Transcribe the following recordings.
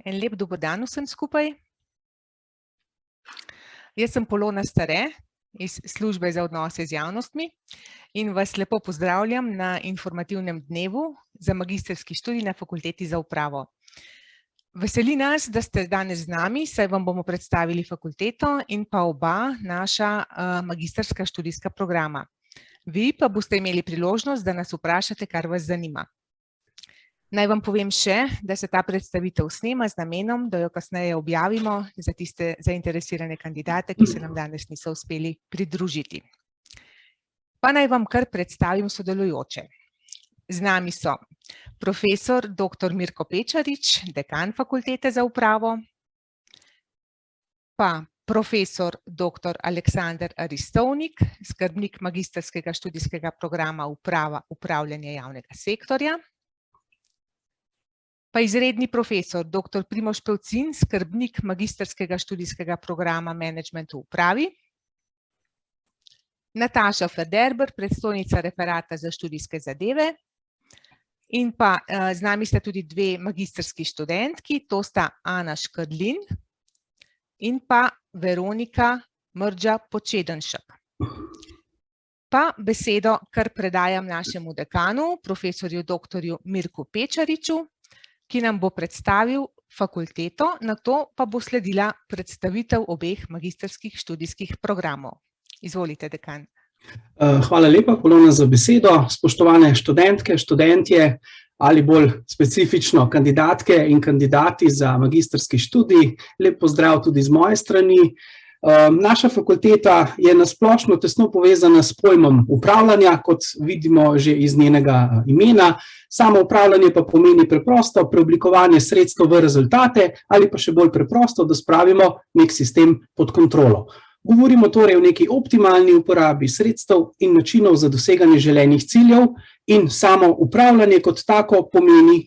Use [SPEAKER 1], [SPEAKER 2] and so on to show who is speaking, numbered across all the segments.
[SPEAKER 1] En lep dober dan vsem skupaj. Jaz sem Polona Stare iz Službe za odnose z javnostmi in vas lepo pozdravljam na informativnem dnevu za magistrski študij na Fakulteti za upravo. Veseli nas, da ste danes z nami, saj vam bomo predstavili fakulteto in pa oba naša magistrska študijska programa. Vi pa boste imeli priložnost, da nas vprašate, kar vas zanima. Naj vam povem še, da se ta predstavitev snema z namenom, da jo kasneje objavimo za tiste zainteresirane kandidate, ki se nam danes niso uspeli pridružiti. Pa naj vam kar predstavim sodelujoče. Z nami so profesor dr. Mirko Pečarič, dekan Fakultete za upravo, pa profesor dr. Aleksander Aristovnik, skrbnik magistrskega študijskega programa Uprava, upravljanje javnega sektorja, pa izredni profesor dr. Primož Pevcin, skrbnik magistrskega študijskega programa Management v upravi, Nataša Federber, predstojnica referata za študijske zadeve, in pa z nami sta tudi dve magistrski študentki, to sta Ana Škrlin in pa Veronika Mrdža Počedenšek. Pa besedo kar predajam našemu dekanu, profesorju dr. Mirku Pečariču, ki nam bo predstavil fakulteto, nato pa bo sledila predstavitev obeh magistrskih študijskih programov. Izvolite, dekan.
[SPEAKER 2] Hvala lepa, Polona, za besedo. Spoštovane študentke, študentje ali bolj specifično kandidatke in kandidati za magistrski študij, lep pozdrav tudi z moje strani. Naša fakulteta je na splošno tesno povezana s pojmom upravljanja, kot vidimo že iz njenega imena. Samo upravljanje pa pomeni preprosto preoblikovanje sredstev v rezultate ali pa še bolj preprosto, da spravimo nek sistem pod kontrolo. Govorimo torej o neki optimalni uporabi sredstev in načinov za doseganje želenih ciljev in samo upravljanje kot tako pomeni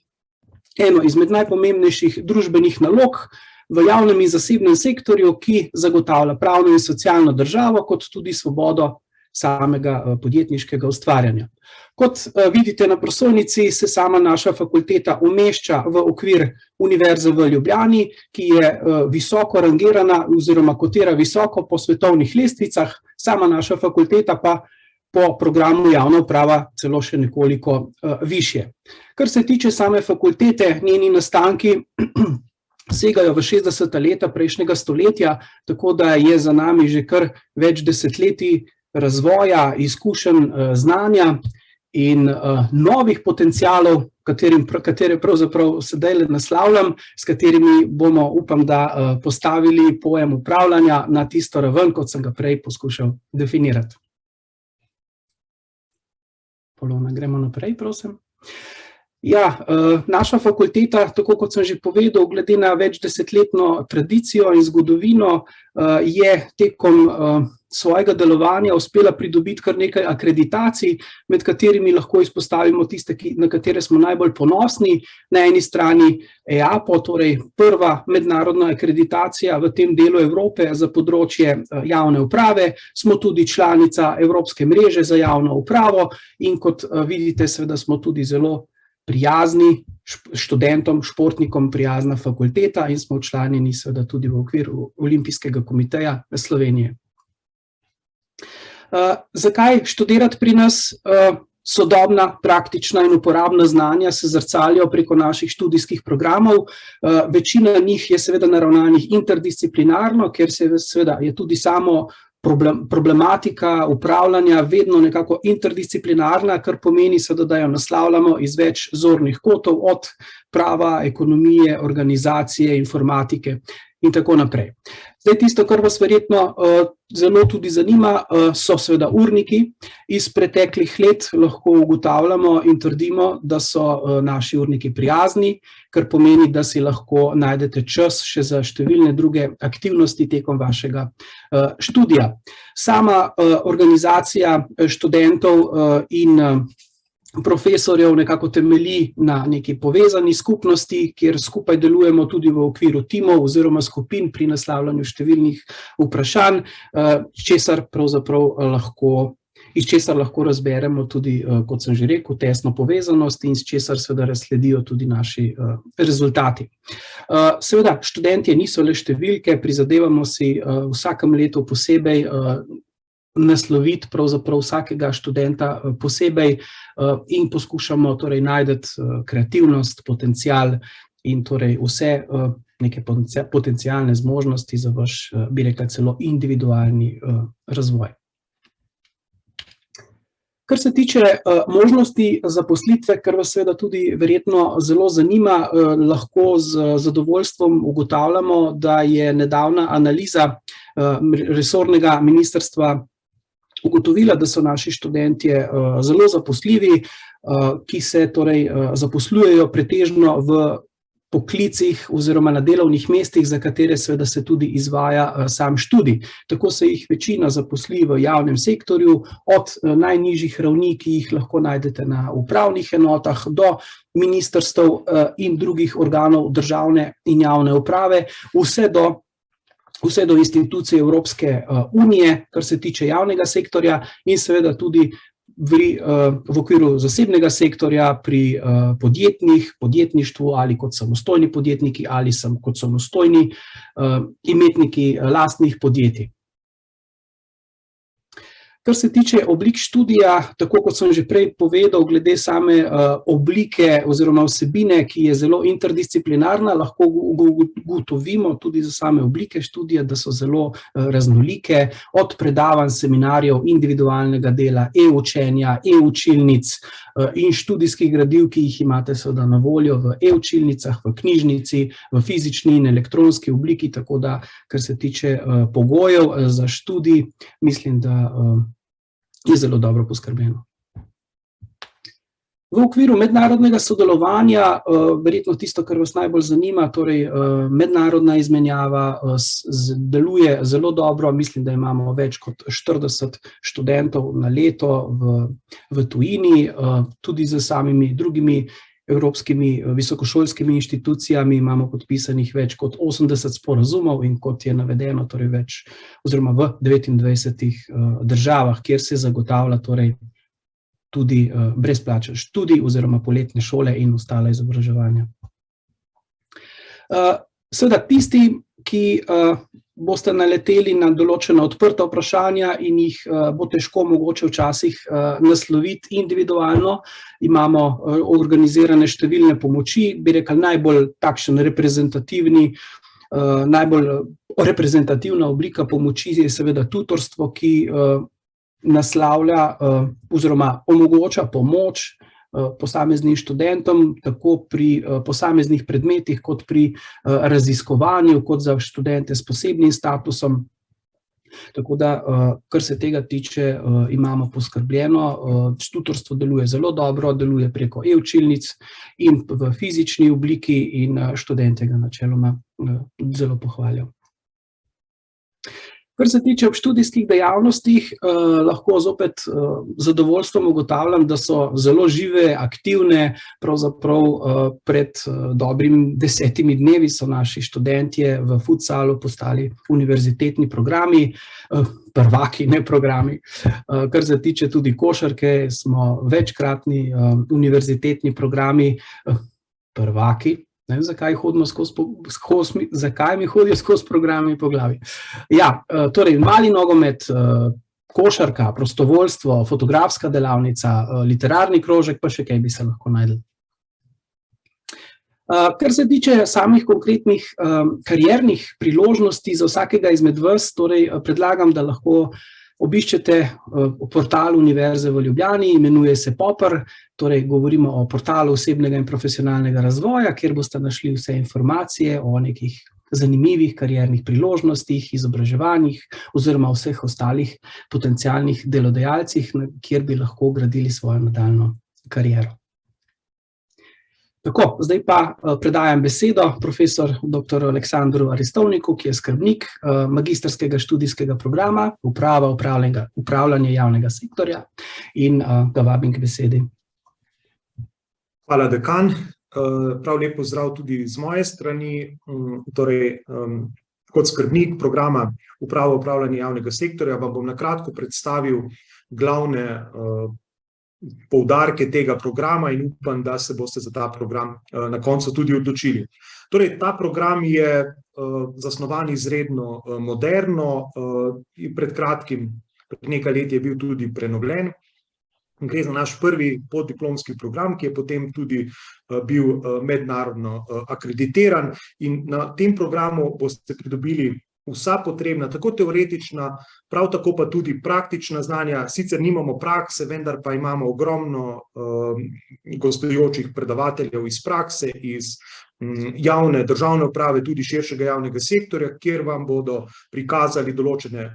[SPEAKER 2] eno izmed najpomembnejših družbenih nalog v javnem in zasebnem sektorju, ki zagotavlja pravno in socialno državo, kot tudi svobodo samega podjetniškega ustvarjanja. Kot vidite na prosojnici, se sama naša fakulteta umešča v okvir Univerze v Ljubljani, ki je visoko rangirana oziroma kotira visoko po svetovnih lestvicah, sama naša fakulteta pa po programu javna uprava celo še nekoliko višje. Kar se tiče same fakultete, njeni nastanki segajo v 60. leta prejšnjega stoletja, tako da je za nami že kar več desetletij razvoja, izkušenj, znanja in novih potencialov, katere pravzaprav sedaj naslavljam, s katerimi bomo, upam, da postavili pojem upravljanja na tisto raven, kot sem ga prej poskušal definirati. Polona, gremo naprej, prosim. Ja, naša fakulteta, tako kot sem že povedal, glede na večdesetletno tradicijo in zgodovino, je tekom svojega delovanja uspela pridobiti kar nekaj akreditacij, med katerimi lahko izpostavimo tiste, na katere smo najbolj ponosni. Na eni strani EAPO, torej prva mednarodna akreditacija v tem delu Evrope za področje javne uprave, smo tudi članica Evropske mreže za javno upravo in kot vidite, seveda smo tudi zelo prijazni študentom, športnikom prijazna fakulteta in smo včlanjeni seveda tudi v okviru Olimpijskega komiteja Slovenije. Zakaj študirati pri nas? Sodobna, praktična in uporabna znanja se zrcalijo preko naših študijskih programov. Večina njih je seveda naravnanih interdisciplinarno, ker seveda je tudi samo problematika upravljanja vedno nekako interdisciplinarna, kar pomeni seveda, da jo naslavljamo iz več zornih kotov, od prava, ekonomije, organizacije, informatike in tako naprej. Zdaj tisto, kar vas verjetno zelo tudi zanima, so seveda urniki. Iz preteklih let lahko ugotavljamo in trdimo, da so naši urniki prijazni, kar pomeni, da si lahko najdete čas še za številne druge aktivnosti tekom vašega študija. Sama organizacija študentov in profesorjev nekako temelji na neki povezani skupnosti, kjer skupaj delujemo tudi v okviru timov oziroma skupin pri naslavljanju številnih vprašanj, česar pravzaprav lahko iz česar lahko razberemo tudi, kot sem že rekel, tesno povezanost in iz česar seveda razsledijo tudi naši rezultati. Seveda, študentje niso le številke, prizadevamo si vsakem letu posebej nasloviti pravzaprav vsakega študenta posebej in poskušamo torej najti kreativnost, potencial in torej vse neke potencialne zmožnosti za vaš, bi rekla, celo individualni razvoj. Kar se tiče možnosti zaposlitve, kar vas seveda tudi verjetno zelo zanima, lahko z zadovoljstvom ugotavljamo, da je nedavna analiza resornega ministrstva ugotovila, da so naši študentje zelo zaposljivi, ki se torej zaposlujejo pretežno v poklicih oziroma na delovnih mestih, za katere seveda se tudi izvaja sam študij. Tako se jih večina zaposli v javnem sektorju, od najnižjih ravni, ki jih lahko najdete na upravnih enotah, do ministrstev in drugih organov državne in javne uprave, vse do institucij Evropske unije, kar se tiče javnega sektorja in seveda tudi v okviru zasebnega sektorja pri podjetništvu ali kot samostojni podjetniki ali kot samostojni imetniki lastnih podjetij. Kar se tiče oblik študija, tako kot sem že prej povedal, glede same oblike oziroma vsebine, ki je zelo interdisciplinarna, lahko ugotovimo tudi za same oblike študija, da so zelo raznolike, od predavanj, seminarjev, individualnega dela, e-učenja, e-učilnic in študijskih gradiv, ki jih imate seveda na voljo v e-učilnicah, v knjižnici, v fizični in elektronski obliki, tako da, kar se tiče pogojev za študij, mislim, da je zelo dobro poskrbljeno. V okviru mednarodnega sodelovanja, verjetno tisto, kar vas najbolj zanima, torej mednarodna izmenjava deluje zelo dobro, mislim, da imamo več kot 40 študentov na leto v tujini, tudi z samimi drugimi evropskimi visokošolskimi inštitucijami imamo podpisanih več kot 80 sporazumov in kot je navedeno, torej več oziroma v 29 državah, kjer se zagotavlja torej tudi brezplačen študij oziroma poletne šole in ostala izobraževanja. Seveda tisti, ki boste naleteli na določena odprta vprašanja in jih bo težko mogoče včasih nasloviti individualno, imamo organizirane številne pomoči, bi rekel najbolj takšen najbolj reprezentativna oblika pomoči je seveda tutorstvo, ki naslavlja oziroma omogoča pomoč posameznim študentom, tako pri posameznih predmetih, kot pri raziskovanju, kot za študente s posebnim statusom. Tako da, kar se tega tiče, imamo poskrbljeno. Tutorstvo deluje zelo dobro, deluje preko e-učilnic in v fizični obliki in študentje ga načeloma zelo pohvalijo. Kar se tiče obštudijskih dejavnostih, lahko zopet zadovoljstvom ugotavljam, da so zelo žive, aktivne, pravzaprav pred dobrim 10 dnevi so naši študentje v futsalu postali univerzitetni programi, prvaki, ne programi. Kar se tiče tudi košarke, smo večkratni univerzitetni programi, prvaki. Ne vem, zakaj mi hodijo skozi programi po glavi. Ja, torej mali nogomet, košarka, prostovoljstvo, fotografska delavnica, literarni krožek, pa še kaj bi se lahko našli. Kar se tiče samih konkretnih kariernih priložnosti za vsakega izmed vas, torej predlagam, da lahko obiščete portal Univerze v Ljubljani, imenuje se POPR, torej govorimo o portalu osebnega in profesionalnega razvoja, kjer boste našli vse informacije o nekih zanimivih kariernih priložnostih, izobraževanjih oziroma vseh ostalih potencialnih delodajalcih, kjer bi lahko gradili svojo nadaljnjo kariero. Tako, zdaj pa predajam besedo profesor dr. Aleksandru Aristovniku, ki je skrbnik magistrskega študijskega programa Upravljanje javnega sektorja in ga vabim k besedi.
[SPEAKER 3] Hvala, dekan. Prav lep pozdrav tudi z moje strani. Torej, kot skrbnik programa Uprava upravljanja javnega sektorja vam bom na kratko predstavil glavne poudarke tega programa in upam, da se boste za ta program na koncu tudi odločili. Torej, ta program je zasnovan izredno moderno, pred kratkim, pred nekaj let je bil tudi prenovljen. Gre za naš prvi poddiplomski program, ki je potem tudi bil mednarodno akreditiran in na tem programu boste pridobili vsa potrebna, tako teoretična, prav tako pa tudi praktična znanja. Sicer nimamo prakse, vendar pa imamo ogromno gostujočih predavateljev iz prakse, iz javne državne uprave, tudi širšega javnega sektorja, kjer vam bodo prikazali določene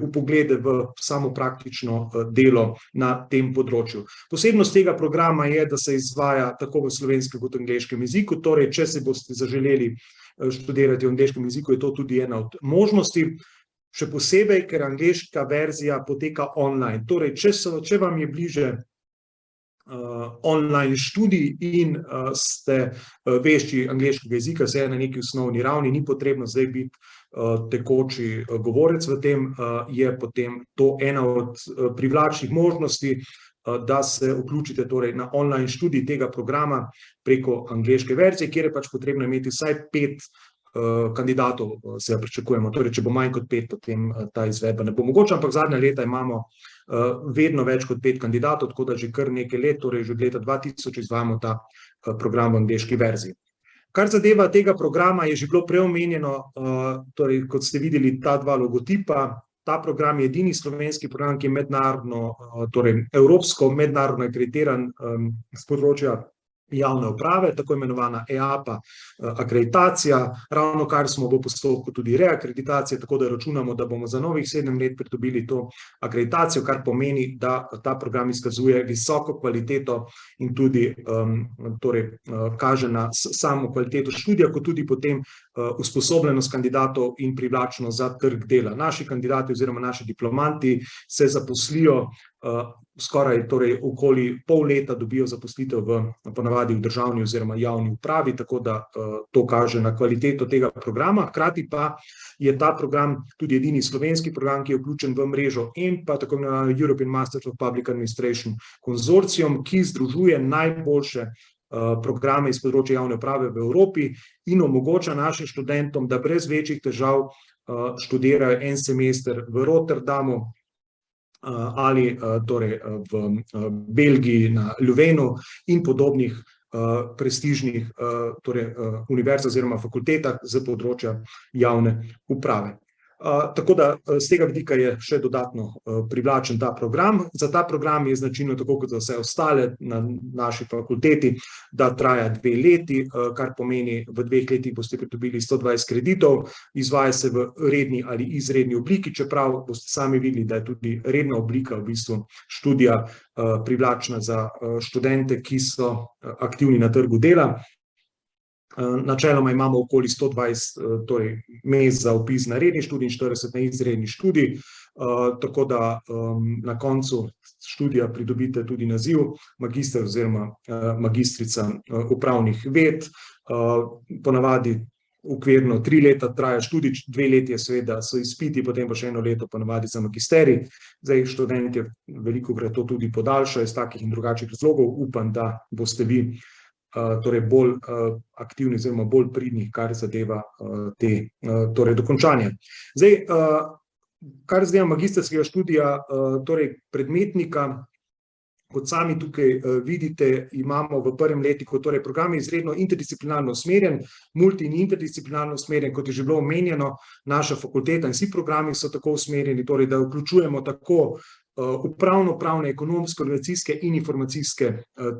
[SPEAKER 3] vpoglede v samo praktično delo na tem področju. Posebnost tega programa je, da se izvaja tako v slovenskem kot angleškem jeziku, torej če se boste zaželeli študirati v angleškem jeziku, je to tudi ena od možnosti, še posebej, ker angleška verzija poteka online. Torej, če vam je bliže online študij in ste vešči angleškega jezika, se je na neki osnovni ravni, ni potrebno zdaj biti tekoči govorec v tem, je potem to ena od privlačnih možnosti, da se vključite torej na online študij tega programa preko angleške verzije, kjer je pač potrebno imeti vsaj 5 kandidatov, se pričakujemo. Torej, če bo manj kot 5, potem ta izvedba ne bo mogoča, ampak zadnja leta imamo vedno več kot 5 kandidatov, tako da že kar nekaj let, torej že od leta 2000 izvajamo ta program v angleški verziji. Kar zadeva tega programa, je že bilo preomenjeno, torej kot ste videli ta dva logotipa, ta program je edini slovenski program, ki je mednarodno, torej evropsko mednarodno akreditiran z področja javne uprave, tako imenovana EAPA akreditacija, ravno kar smo v postopku tudi reakreditacije, tako da računamo, da bomo za novih 7 let pridobili to akreditacijo, kar pomeni, da ta program izkazuje visoko kvaliteto in tudi kaže na samo kvaliteto študija, kot tudi potem usposobljenost kandidatov in privlačnost za trg dela. Naši kandidati oziroma naši diplomanti se zaposlijo skoraj okoli pol leta dobijo zaposlitev ponavadi v državni oziroma javni upravi, tako da to kaže na kvaliteto tega programa. Hkrati pa je ta program tudi edini slovenski program, ki je vključen v mrežo EMPA, tako imenovani European Masters of Public Administration konzorcium, ki združuje najboljše programe iz področja javne uprave v Evropi in omogoča našim študentom, da brez večjih težav študirajo en semester v Rotterdamu ali torej v Belgiji na Leuvenu in podobnih prestižnih univerzah oziroma fakultetah z področja javne uprave. Tako da z tega vidika je še dodatno privlačen ta program. Za ta program je značilno, tako kot za vse ostale na naši fakulteti, da traja 2 leti, kar pomeni, v 2 letih boste pridobili 120 kreditov, izvaja se v redni ali izredni obliki, čeprav boste sami videli, da je tudi redna oblika v bistvu študija privlačna za študente, ki so aktivni na trgu dela. Načeloma imamo okoli 120 mest za vpis na redni študij in 40 na izredni študij, tako da na koncu študija pridobite tudi naziv magister oziroma magistrica upravnih ved. Ponavadi okvirno 3 leta traja študij, 2 leti je seveda so izpiti, potem pa še 1 leto ponavadi za magisterij. Zdaj študentje velikokrat to tudi podaljšajo iz takih in drugačnih razlogov. Upam, da boste vi bolj aktivni oziroma bolj pridni, kar zadeva te dokončanje. Zdaj, kar zadeva magistrskega študija, torej predmetnika, kot sami tukaj vidite, imamo v prvem letniku, torej program je izredno interdisciplinarno usmerjen, multi- in interdisciplinarno usmerjen, kot je že bilo omenjeno, naša fakulteta in vsi programi so tako usmerjeni, torej da vključujemo tako upravno-pravne, ekonomsko-organizacijske in informacijske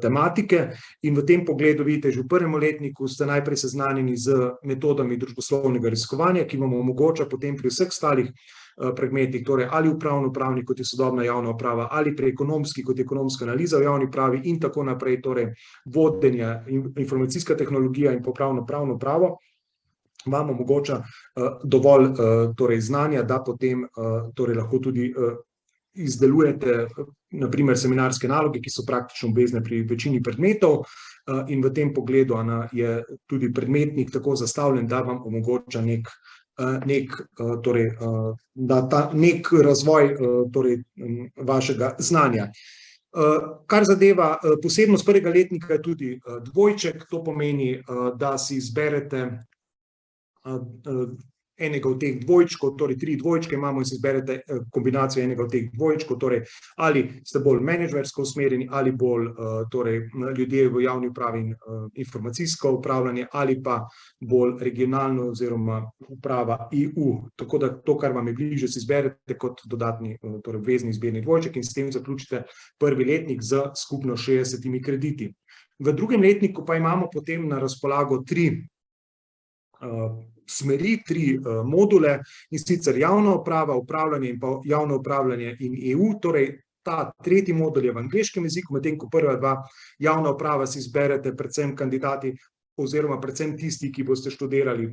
[SPEAKER 3] tematike in v tem pogledu vidite, že v prvem letniku ste najprej seznanjeni z metodami družboslovnega raziskovanja, ki vam omogoča potem pri vseh ostalih predmetih, torej ali upravno-pravni, kot je sodobna javna uprava, ali pri ekonomski, kot je ekonomska analiza v javni upravi in tako naprej, torej vodenje, informacijska tehnologija in upravno-pravno pravo, vam omogoča dovolj znanja, da potem lahko tudi izdelujete na primer seminarske naloge, ki so praktično obvezne pri večini predmetov in v tem pogledu je tudi predmetnik tako zastavljen, da vam omogoča nek nek razvoj torej, vašega znanja. Kar zadeva posebnost prvega letnika je tudi dvojček, to pomeni, da si izberete enega od teh dvojčkov, torej 3 dvojčke imamo in si izberete kombinacijo enega od teh dvojčkov, torej ali ste bolj menedžersko usmerjeni ali bolj torej, ljudje v javni upravi in informacijsko upravljanje ali pa bolj regionalno oziroma uprava EU. Tako da to, kar vam je bliže, si izberete kot dodatni, torej obvezni izbirni dvojček in s tem zaključite prvi letnik z skupno 60 krediti. V drugem letniku pa imamo potem na razpolago 3 smeri, 3 module, in sicer javna uprava, upravljanje in pa javno upravljanje in EU, torej ta tretji modul je v angleškem jeziku, medtem ko prva 2 javna uprava si izberete predvsem kandidati oziroma predvsem tisti, ki boste študirali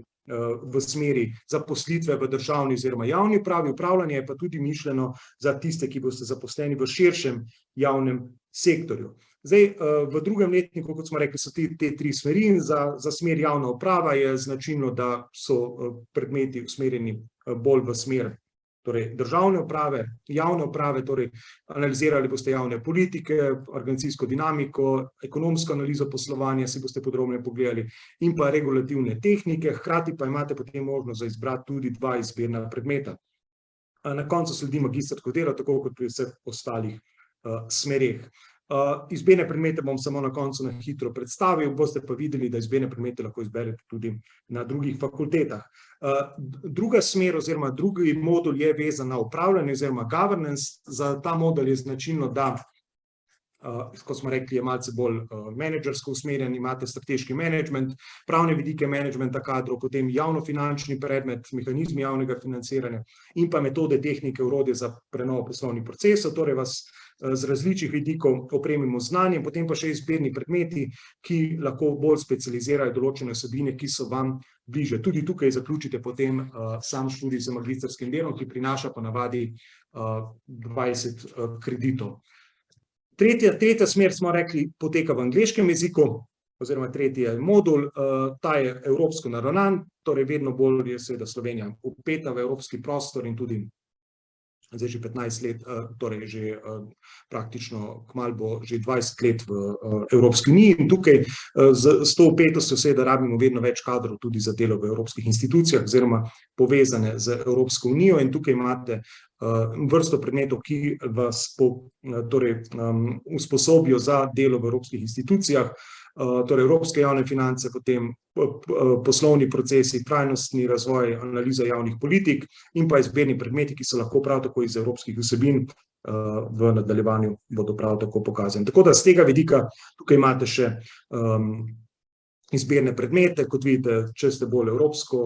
[SPEAKER 3] v smeri zaposlitve v državni oziroma javni upravi, upravljanje je pa tudi mišljeno za tiste, ki boste zaposleni v širšem javnem sektorju. Zdaj, v drugem letniku, kot smo rekli, so te 3 smeri in za smer javna uprava je značilno, da so predmeti usmerjeni bolj v smer torej državne uprave, javne uprave, torej analizirali boste javne politike, organizacijsko dinamiko, ekonomsko analizo poslovanja si boste podrobneje pogledali in pa regulativne tehnike, hkrati pa imate potem možnost za izbrati tudi 2 izbirna predmeta. Na koncu sledi magistrsko delo, tako kot pri vseh ostalih smereh. Izbirne predmete bom samo na koncu na hitro predstavil, boste pa videli, da izbirne predmete lahko izberete tudi na drugih fakultetah. Druga smer oziroma drugi modul je vezan na upravljanje oziroma governance. Za ta modul je značilno, da, kot smo rekli, je malce bolj menedžersko usmerjen, imate strateški menedžment, pravne vidike menedžmenta kadrov, potem javnofinančni predmet, mehanizmi javnega financiranja in pa metode, tehnike, orodje za prenovo poslovnih procesov, torej vas z različnih vidikov opremimo z znanjem, potem pa še izbirni predmeti, ki lahko bolj specializirajo določene vsebine, ki so vam bliže. Tudi tukaj zaključite potem sam študij z magistrskim delom, ki prinaša po navadi 20 kreditov. Tretja smer, smo rekli, poteka v angleškem jeziku, oziroma tretji je modul, ta je evropsko naravnan, torej vedno bolj je seveda Slovenija vpeta v evropski prostor in tudi zdaj že 15 let, torej že praktično kmalu bo že 20 let v Evropski uniji in tukaj s to vpetostjo seveda rabimo vedno več kadrov tudi za delo v evropskih institucijah oziroma povezane z Evropsko unijo in tukaj imate vrsto predmetov, ki vas torej usposobijo za delo v evropskih institucijah, torej evropske javne finance, potem poslovni procesi, trajnostni razvoj, analiza javnih politik in pa izbirni predmeti, ki so lahko prav tako iz evropskih vsebin, v nadaljevanju bodo prav tako pokazani. Tako da z tega vidika tukaj imate še izbirne predmete, kot vidite, če ste bolj evropsko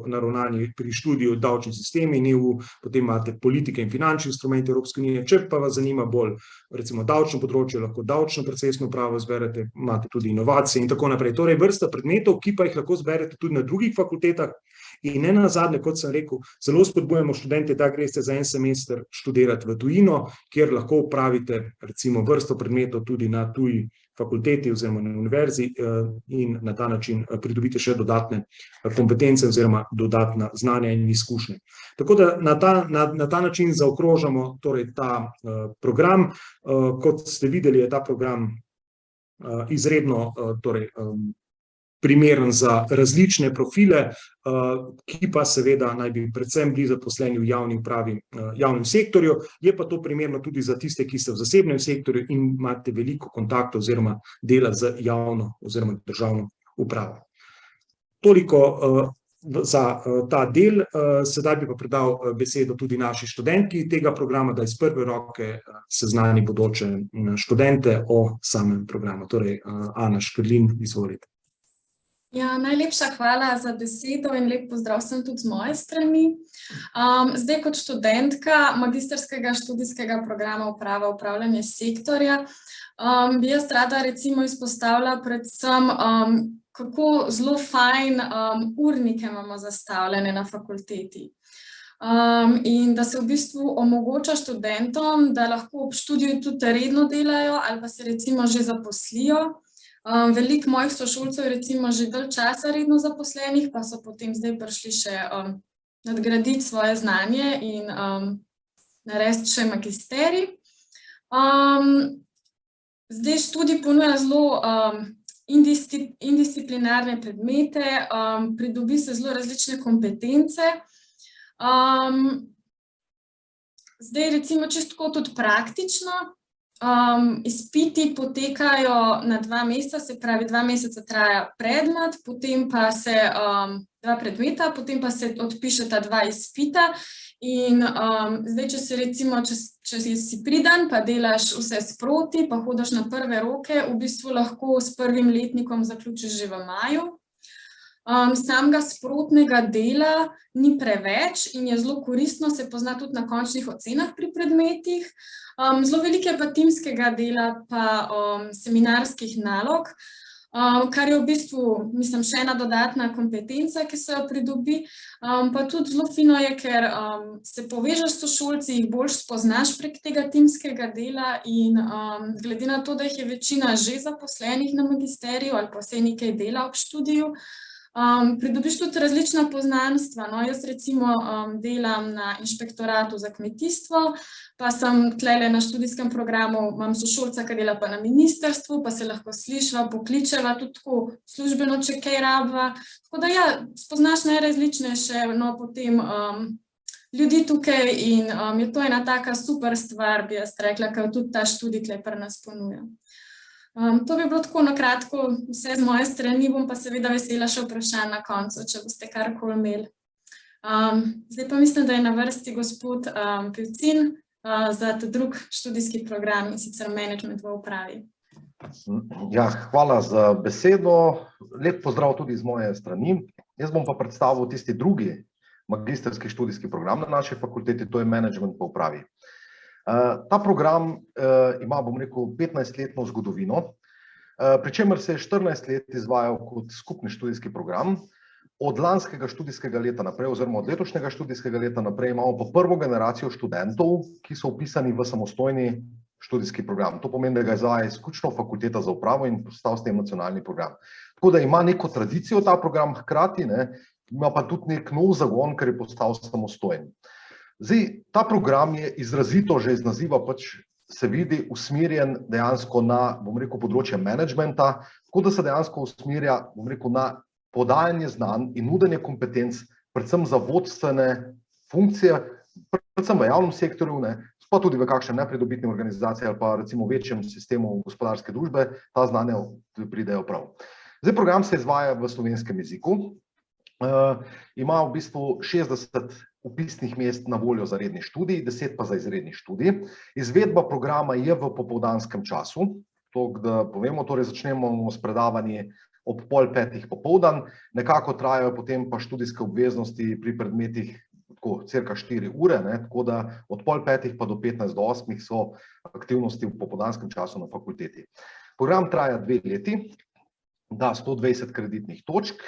[SPEAKER 3] naravnani pri študiju davčni sistemi in EU, potem imate politike in finančni instrumenti Evropske unije, če pa vas zanima bolj recimo davčno področje, lahko davčno procesno pravo izberete, imate tudi inovacije in tako naprej. Torej vrsta predmetov, ki pa jih lahko izberete tudi na drugih fakultetah in ne nazadnje, kot sem rekel, zelo spodbujamo študente, da greste za en semester študirati v tujino, kjer lahko opravite recimo vrsto predmetov tudi na tuji fakulteti oziroma na univerzi in na ta način pridobite še dodatne kompetence oziroma dodatna znanja in izkušnje. Tako da na ta način zaokrožamo torej ta program. Kot ste videli, je ta program izredno torej primeren za različne profile, ki pa seveda naj bi predvsem bili zaposleni v javni upravi, javnem sektorju, je pa to primerno tudi za tiste, ki ste v zasebnem sektorju in imate veliko kontaktov oziroma dela z javno oziroma državno upravo. Toliko za ta del, sedaj bi pa predal besedo tudi naši študentki tega programa, da iz prve roke seznani bodoče študente o samem programu. Torej, Ana Škrlin, izvolite.
[SPEAKER 4] Ja, najlepša hvala za besedo in lep pozdrav sem tudi z moje strani. Zdaj kot študentka magistrskega študijskega programa Uprava upravljanje sektorja bi jaz rada recimo izpostavila predvsem, kako zelo fajn urnike imamo zastavljene na fakulteti. In da se v bistvu omogoča študentom, da lahko ob študiju tudi redno delajo ali pa se recimo že zaposlijo. Veliko mojih sošolcev je recimo že dalj časa redno zaposlenih, pa so potem zdaj prišli še nadgraditi svoje znanje in narediti še magisterij. Zdaj študij ponuja zelo indisciplinarne predmete, pridobi se zelo različne kompetence. Zdaj recimo čisto tudi praktično, izpiti potekajo na 2 meseca, se pravi 2 meseca traja predmet, potem pa se 2 predmeta, potem pa se odpišeta 2 izpita. In zdaj, če si recimo, če si priden, pa delaš vse sproti, pa hodiš na prve roke, v bistvu lahko s 1. letnikom zaključiš že v maju. Samega sprotnega dela ni preveč in je zelo koristno, se pozna tudi na končnih ocenah pri predmetih. Zelo veliko je pa timskega dela pa seminarskih nalog, kar je v bistvu, mislim, še ena dodatna kompetenca, ki se jo pridobi. Pa tudi zelo fino je, ker se povežeš s sošolci, jih bolj spoznaš prek tega timskega dela in glede na to, da jih je večina že zaposlenih na magisteriju ali pa vsaj nekaj dela ob študiju, pridobiš tudi različna poznanstva. No, jaz recimo delam na inšpektoratu za kmetijstvo, pa sem tlele na študijskem programu, imam sošolca, ki dela pa na ministrstvu, pa se lahko slišva, pokličeva tudi tako službeno, če kaj rabva. Tako da ja, spoznaš najrazličnejše, no, potem ljudi tukaj in je to ena taka super stvar, bi jaz rekla, ker tudi ta študij tle pri nas ponuja. To bi bilo tako na kratko vse z moje strani, bom pa seveda vesela še vprašanj na koncu, če boste karkoli imeli. Zdaj pa mislim, da je na vrsti gospod Pevcin za ta drug študijski program, in sicer Management v upravi.
[SPEAKER 5] Ja, hvala za besedo. Lep pozdrav tudi z moje strani. Jaz bom pa predstavil tisti drugi magistrski študijski program na naši fakulteti, to je Management v upravi. Ta program ima, bom rekel, 15-letno zgodovino, pri čemer se je 14 let izvajal kot skupni študijski program. Od lanskega študijskega leta naprej, oziroma od letošnjega študijskega leta naprej, imamo pa prvo generacijo študentov, ki so vpisani v samostojni študijski program. To pomeni, da ga izvaja izključno fakulteta za upravo in postal s tem nacionalni program. Tako da ima neko tradicijo ta program, hkrati ima pa tudi nek nov zagon, ker je postal samostojen. Zdaj, ta program je izrazito že iz naziva pač se vidi usmerjen dejansko na, bom rekel, področje menedžmenta, tako da se dejansko usmerja, bom rekel, na podajanje znanj in nudenje kompetenc, predvsem za vodstvene funkcije, predvsem v javnem sektorju, pa tudi v kakšnem nepridobitni organizaciji ali pa recimo večjem sistemu gospodarske družbe, ta znanja pridejo prav. Zdaj, program se izvaja v slovenskem jeziku, ima v bistvu 60 vpisnih mest na voljo za redni študij, 10 pa za izredni študij. Izvedba programa je v popoldanskem času, to, da povemo, torej začnemo s predavanji ob 4:30 popoldan, nekako trajajo potem pa študijske obveznosti pri predmetih tako cirka 4 ure, tako da od 4:30 pa do 15 do 8 so aktivnosti v popoldanskem času na fakulteti. Program traja 2 leti, da 120 kreditnih točk.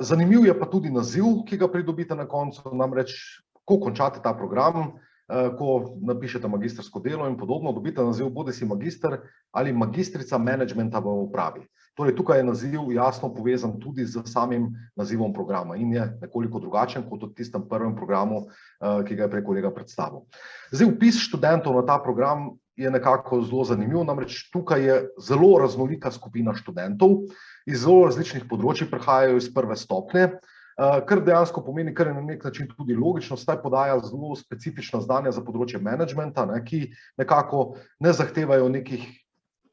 [SPEAKER 5] Zanimiv je pa tudi naziv, ki ga pridobite na koncu, namreč, ko končate ta program, ko napišete magistrsko delo in podobno, dobite naziv bodisi magister ali magistrica menedžmenta v upravi. Torej, tukaj je naziv jasno povezan tudi z samim nazivom programa in je nekoliko drugačen kot v tistem prvem programu, ki ga je prej kolega predstavil. Zdaj, vpis študentov na ta program je nekako zelo zanimiv, namreč tukaj je zelo raznolika skupina študentov, iz zelo različnih področij prihajajo iz prve stopnje, kar dejansko pomeni, kar je na nek način tudi logično, saj podaja zelo specifična znanja za področje menedžmenta, ki nekako ne zahtevajo nekih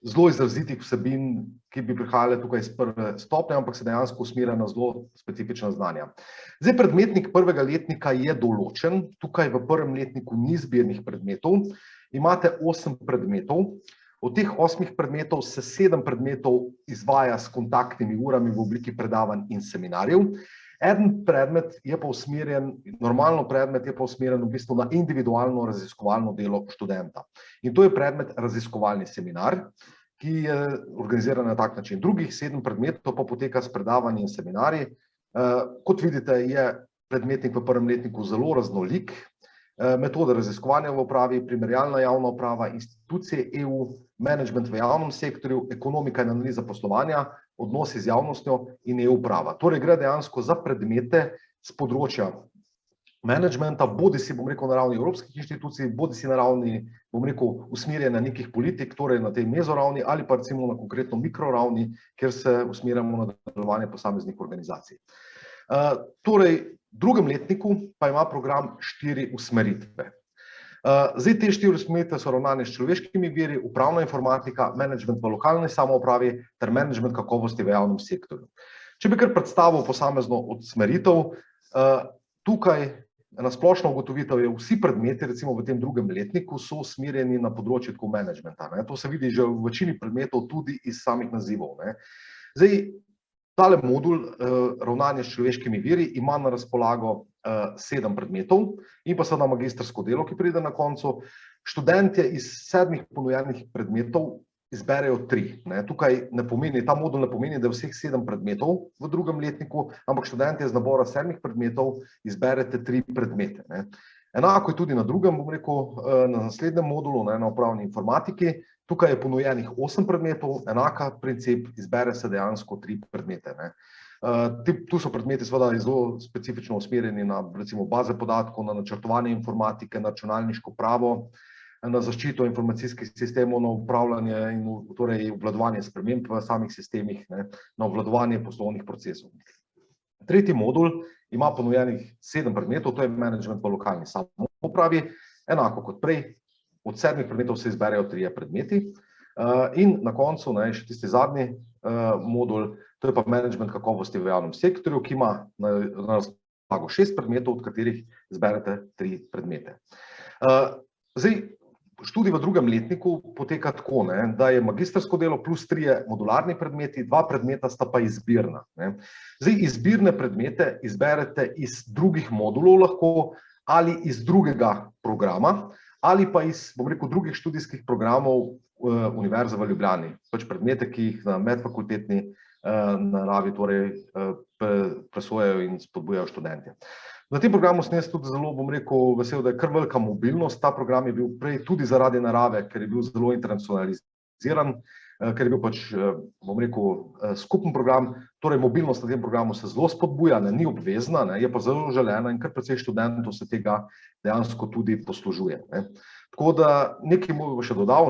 [SPEAKER 5] zelo izrazitih vsebin, ki bi prihajale tukaj iz prve stopnje, ampak se dejansko usmerja na zelo specifična znanja. Zdaj, predmetnik prvega letnika je določen, tukaj v prvem letniku ni zbirnih predmetov, imate 8 predmetov. Od teh 8 predmetov se 7 predmetov izvaja s kontaktnimi urami v obliki predavanj in seminarjev. Eden predmet je pa usmerjen, normalno predmet je pa usmerjen v bistvu na individualno raziskovalno delo študenta. In to je predmet raziskovalni seminar, ki je organiziran na tak način. Drugih 7 predmetov pa poteka s predavanji in seminarji. Kot vidite, je predmetnik v prvem letniku zelo raznolik. Metode raziskovanja v upravi, primerjalna javna uprava, institucije EU, menedžment v javnem sektorju, ekonomika in analiza poslovanja, odnosi z javnostjo in EU uprava. Torej, gre dejansko za predmete z področja menedžmenta, bodi si, bom rekel, na ravni evropskih inštitucij, bodi si na ravni, bom rekel, usmerjanja nekih politik, torej na tej mezoravni ali pa recimo na konkretno mikroravni, kjer se usmerjamo na delovanje posameznih organizacij. Torej, v drugem letniku pa ima program 4 usmeritve. Zdaj, te 4 usmeritve so ravnanje s človeškimi viri, upravna informatika, menedžment v lokalni samoupravi ter menedžment kakovosti v javnem sektorju. Če bi kar predstavil posamezno usmeritev, tukaj na splošno ugotovitev je, vsi predmeti, recimo v tem drugem letniku, so usmerjeni na področje menedžmenta. To se vidi že v večini predmetov tudi iz samih nazivov. Zdaj, tale modul ravnanje s človeškimi viri ima na razpolago 7 predmetov in pa seveda magistrsko delo, ki pride na koncu. Študentje iz 7 ponujenih predmetov izberejo 3. Tukaj ta modul ne pomeni, da je vseh 7 predmetov v drugem letniku, ampak študentje iz nabora 7 predmetov izberete 3 predmete. Enako je tudi na drugem, bom rekel, na naslednjem modulu, na upravni informatiki. Tukaj je ponujenih 8 predmetov, enaka princip, izbere se dejansko 3 predmete. Tu so predmeti seveda zelo specifično usmerjeni na recimo baze podatkov, na načrtovanje informatike, na računalniško pravo, na zaščito informacijskih sistemov, na upravljanje in torej obvladovanje sprememb v samih sistemih, na obvladovanje poslovnih procesov. Tretji modul ima ponujenih 7 predmetov, to je menedžment v lokalni samoupravi, enako kot prej, od 7 predmetov se izberejo 3 predmeti in na koncu še tisti zadnji modul, to je pa menedžment kakovosti v javnem sektorju, ki ima na razpolago 6 predmetov, od katerih izberete 3 predmete. Zdaj, študij v drugem letniku poteka tako, da je magistrsko delo plus 3 modularni predmeti, 2 predmeta sta pa izbirna. Zdaj, izbirne predmete izberete iz drugih modulov lahko ali iz drugega programa ali pa iz, bom rekel, drugih študijskih programov Univerze v Ljubljani. Pač predmete, ki jih na medfakultetni naravi torej presojajo in spodbujajo študentje. Na tem programu sem jaz tudi zelo, bom rekel, vesel, da je kar velika mobilnost. Ta program je bil prej tudi zaradi narave, ker je bil zelo internacionaliziran, ker je bil pač, bom rekel, skupen program. Torej, mobilnost na tem programu se zelo spodbuja, ni obvezna, je pa zelo želena in kar precej študentov se tega dejansko tudi poslužuje. Tako da nekaj bi še dodal,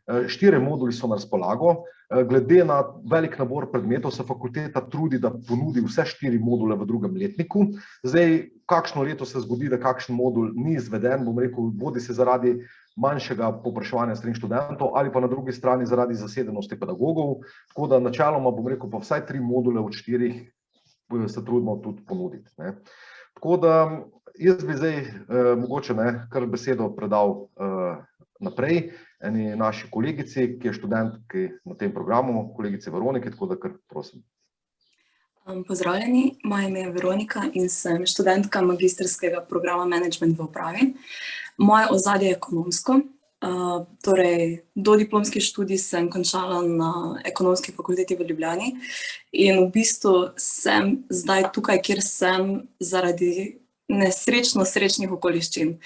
[SPEAKER 5] 4 moduli so na razpolago. Glede na velik nabor predmetov se fakulteta trudi, da ponudi vse 4 module v drugem letniku. Zdaj, kakšno leto se zgodi, da kakšen modul ni izveden, bom rekel, bodi se zaradi manjšega povpraševanja strani študentov ali pa na drugi strani zaradi zasedenosti pedagogov. Tako da načeloma, bom rekel, pa vsaj 3 module od 4 se trudimo tudi ponuditi. Tako da jaz bi zdaj mogoče kar besedo predal naprej eni naši kolegici, ki je študentki na tem programu, kolegici Veroniki, tako da kar prosim.
[SPEAKER 6] Pozdravljeni, moje ime je Veronika in sem študentka magistrskega programa Management v upravi. Moje ozadje je ekonomsko, torej dodiplomski študij sem končala na Ekonomski fakulteti v Ljubljani in v bistvu sem zdaj tukaj, kjer sem zaradi nesrečno srečnih okoliščin.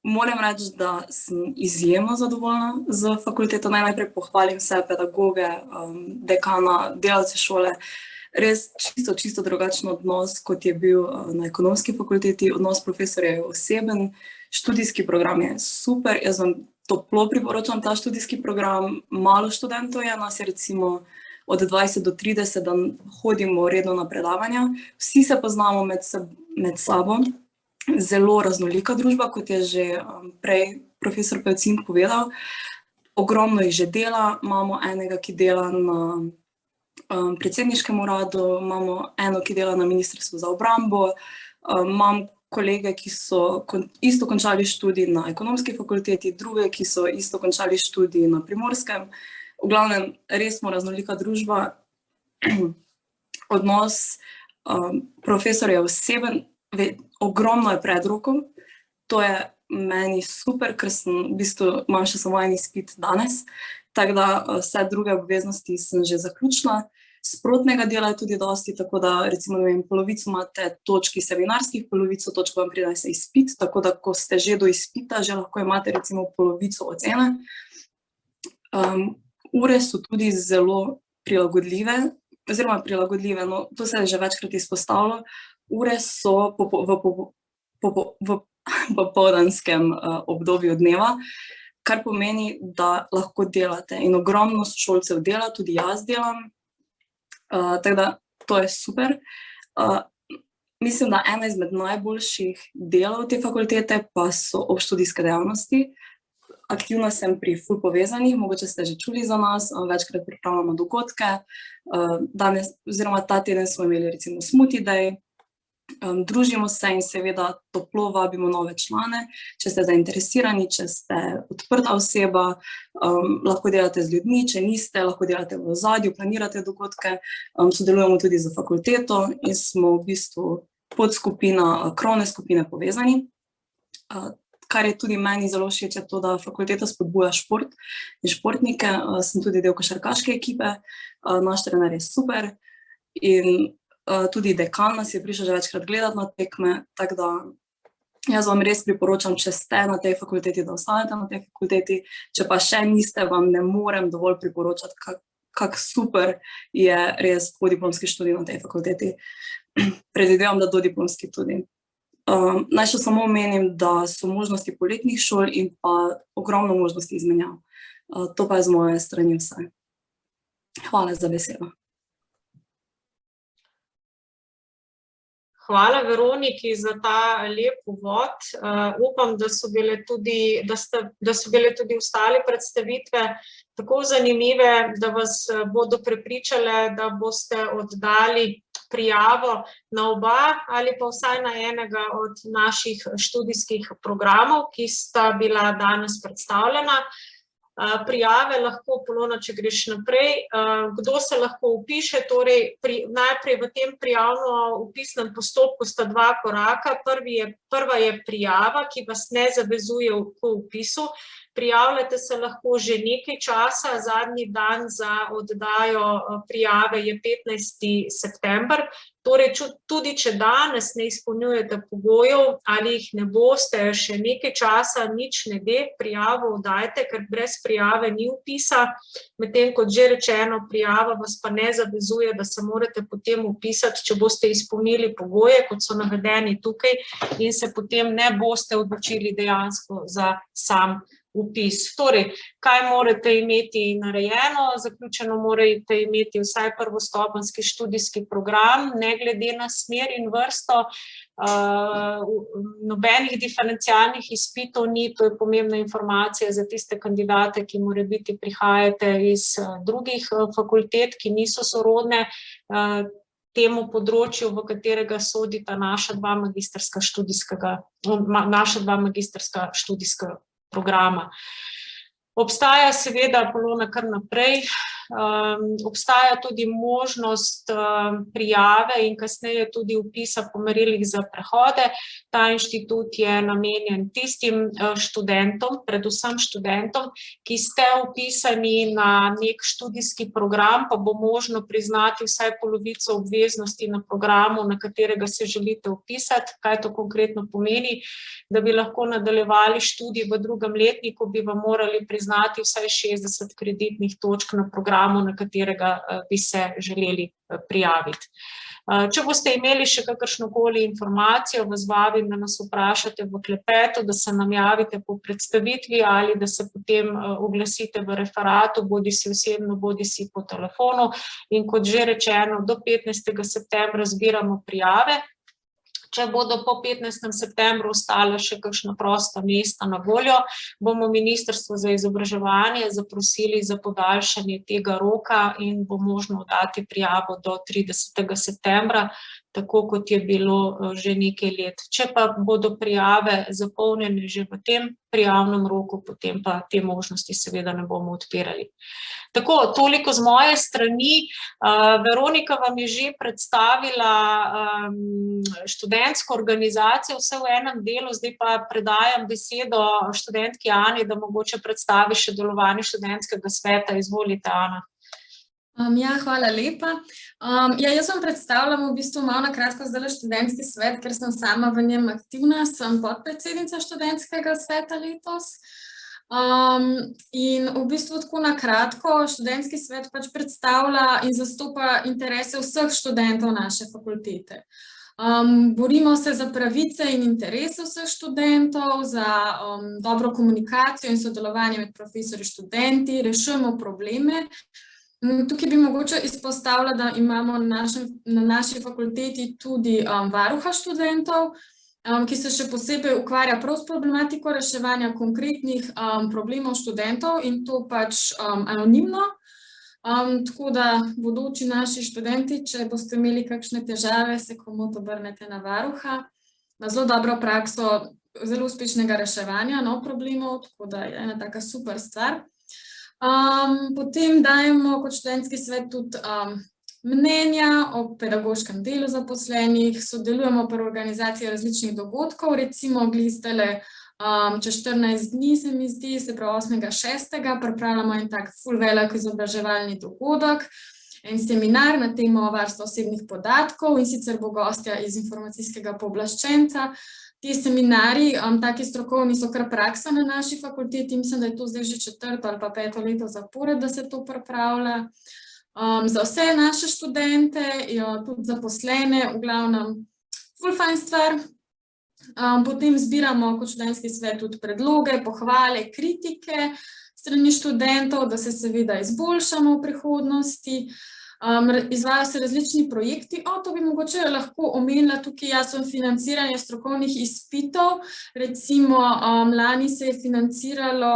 [SPEAKER 6] Moram reči, da sem izjemno zadovoljna z fakulteto. Najprej pohvalim vse pedagoge, dekana, delavce šole. Res čisto drugačen odnos, kot je bil na Ekonomski fakulteti. Odnos profesorja je oseben, študijski program je super. Jaz vam toplo priporočam ta študijski program. Malo študentov je, nas je recimo od 20 do 30, da hodimo redno na predavanja. Vsi se poznamo med sabo. Zelo raznolika družba, kot je že prej profesor Pevcin povedal. Ogromno jih že dela, imamo enega, ki dela na predsedniškem uradu, imamo eno, ki dela na Ministrstvu za obrambo, imam kolege, ki so isto končali študij na Ekonomski fakulteti, druge, ki so isto končali študij na Primorskem. V glavnem, res smo raznolika družba. Odnos profesorja je oseben, ogromno je predrokov, to je meni super, ker v bistvu imam še samo en izpit danes, tako da vse druge obveznosti sem že zaključila. Sprotnega dela je tudi dosti, tako da recimo polovico imate točki seminarskih, polovico točk vam prinese izpit, tako da ko ste že do izpita, že lahko imate recimo polovico ocene. Ure so tudi zelo prilagodljive, no to se je že večkrat izpostavilo. ure so v popoldanskem obdobju dneva, kar pomeni, da lahko delate. In ogromno šolcev dela, tudi jaz delam, tako da to je super. Mislim, da ena izmed najboljših delov te fakultete pa so obštudijske dejavnosti. Aktivna sem pri ful povezanih, mogoče ste že čuli za nas, večkrat pripravljamo dogodke. Danes, oziroma ta teden smo imeli recimo Smoothie Day, družimo se in seveda toplo vabimo nove člane. Če ste zainteresirani, če ste odprta oseba, lahko delate z ljudmi, če niste, lahko delate v ozadju, planirate dogodke. Sodelujemo tudi z fakulteto in smo v bistvu podskupina, krovne skupine povezani. Kar je tudi meni zelo všeč, je to, da fakulteta spodbuja šport in športnike. Sem tudi del košarkaške ekipe, naš trener je super in tudi dekan nas je prišel že večkrat gledati na tekme, tako da jaz vam res priporočam, če ste na tej fakulteti, da ostanete na tej fakulteti, če pa še niste, vam ne morem dovolj priporočati, kako super je res podiplomski študij na tej fakulteti. Predvidevam, da dodiplomski tudi. Naj še samo omenim, da so možnosti poletnih šol in pa ogromno možnosti izmenjav. To pa je z moje strani vse. Hvala za besedo.
[SPEAKER 7] Hvala Veroniki za ta lep uvod. Upam, da so bile tudi ostale predstavitve tako zanimive, da vas bodo prepričale, da boste oddali prijavo na oba ali pa vsaj na enega od naših študijskih programov, ki sta bila danes predstavljena. Prijave lahko, Polona, če greš naprej, kdo se lahko upiše, torej najprej v tem prijavno-upisnem postopku sta dva koraka. Prva je prijava, ki vas ne zavezuje k upisu. Prijavljate se lahko že nekaj časa, zadnji dan za oddajo prijave je 15. september. Torej, tudi če danes ne izpolnjujete pogojev ali jih ne boste, še nekaj časa, nič ne de, prijavo oddajte, ker brez prijave ni vpisa. Medtem kot že rečeno, prijava vas pa ne zavezuje, da se morate potem vpisati, če boste izpolnili pogoje, kot so navedeni tukaj, in se potem ne boste odločili dejansko za sam vpis. Torej, kaj morate imeti narejeno? Zaključeno morate imeti vsaj prvostopenjski študijski program, ne glede na smer in vrsto. Nobenih diferencialnih izpitov ni, to je pomembna informacija za tiste kandidate, ki morebiti prihajate iz drugih fakultet, ki niso sorodne temu področju, v katerega sodita naša dva magistrska študijska programa. Obstaja seveda, Polona, kar naprej, obstaja tudi možnost prijave in kasneje tudi vpisa po merilih za prehode. Ta inštitut je namenjen tistim študentom, predvsem študentom, ki ste vpisani na nek študijski program, pa bo možno priznati vsaj polovico obveznosti na programu, na katerega se želite vpisati. Kaj to konkretno pomeni? Da bi lahko nadaljevali študij v drugem letniku, bi vam morali priznati vsaj 60 kreditnih točk na programu, na katerega bi se želeli prijaviti. Če boste imeli še kakršnokoli informacijo, vas vabim, da nas vprašate v klepetu, da se nam javite po predstavitvi ali da se potem oglasite v referatu, bodisi osebno, bodisi po telefonu. In kot že rečeno, do 15. septembra zbiramo prijave. Če bodo po 15. septembru ostale še kakšna prosta mesta na voljo, bomo Ministrstvo za izobraževanje zaprosili za podaljšanje tega roka in bo možno oddati prijavo do 30. septembra, tako kot je bilo že nekaj let. Če pa bodo prijave zapolnjene že v tem prijavnem roku, potem pa te možnosti seveda ne bomo odpirali. Tako, toliko z moje strani. Veronika vam je že predstavila študentsko organizacijo, vse v enem delu, zdaj pa predajam besedo študentki Ani, da mogoče predstavi še delovanje študentskega sveta. Izvolite, Ana.
[SPEAKER 4] Hvala lepa. Jaz vam predstavljam v bistvu malo na kratko zdaj študentski svet, ker sem sama v njem aktivna, sem podpredsednica študentskega sveta letos. In v bistvu tako na kratko, študentski svet pač predstavlja in zastopa interese vseh študentov naše fakultete. Borimo se za pravice in interese vseh študentov, za dobro komunikacijo in sodelovanje med profesorji in študenti, rešujemo probleme. Tukaj bi mogoče izpostavila, da imamo na naši fakulteti tudi varuha študentov, ki se še posebej ukvarja prav s problematiko reševanja konkretnih problemov študentov in to pač anonimno. Tako da bodoči naši študenti, če boste imeli kakšne težave, se komot obrnete na varuha. Ima zelo dobro prakso zelo uspešnega reševanja problemov, tako da je ena taka super stvar. Potem dajemo kot študentski svet tudi mnenja o pedagoškem delu zaposlenih, sodelujemo pri organizaciji različnih dogodkov, recimo glistele čez 14 dni, se mi zdi, se pravi 8.6. pripravljamo en tak ful velik izobraževalni dogodek, en seminar na temo varstva osebnih podatkov in sicer bo gostja iz informacijskega pooblaščenca. Ti seminarji, taki strokovni, so kar praksa na naši fakulteti, mislim, da je to zdaj že 4. ali pa 5. leto zapored, da se to pripravlja. Za vse naše študente, tudi zaposlene, v glavnem ful fajn stvar. Potem zbiramo kot študentski svet tudi predloge, pohvale, kritike strani študentov, da se seveda izboljšamo v prihodnosti. Izvajajo se različni projekti, to bi mogoče lahko omenila tukaj, jaz sem financiranje strokovnih izpitov, recimo lani se je financiralo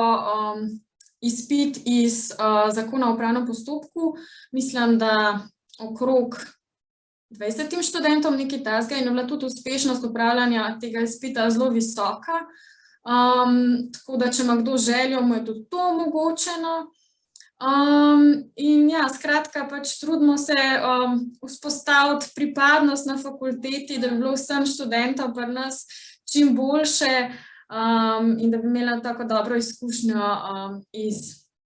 [SPEAKER 4] izpit iz zakona o upravnem postopku, mislim, da okrog 20 študentom nekaj takega in je bila tudi uspešnost upravljanja tega izpita zelo visoka, tako da če ima kdo željo, mu je tudi to omogočeno. In ja, skratka, pač trudimo se vzpostaviti pripadnost na fakulteti, da bi bilo vsem študentom pri nas čim boljše in da bi imela tako dobro izkušnjo iz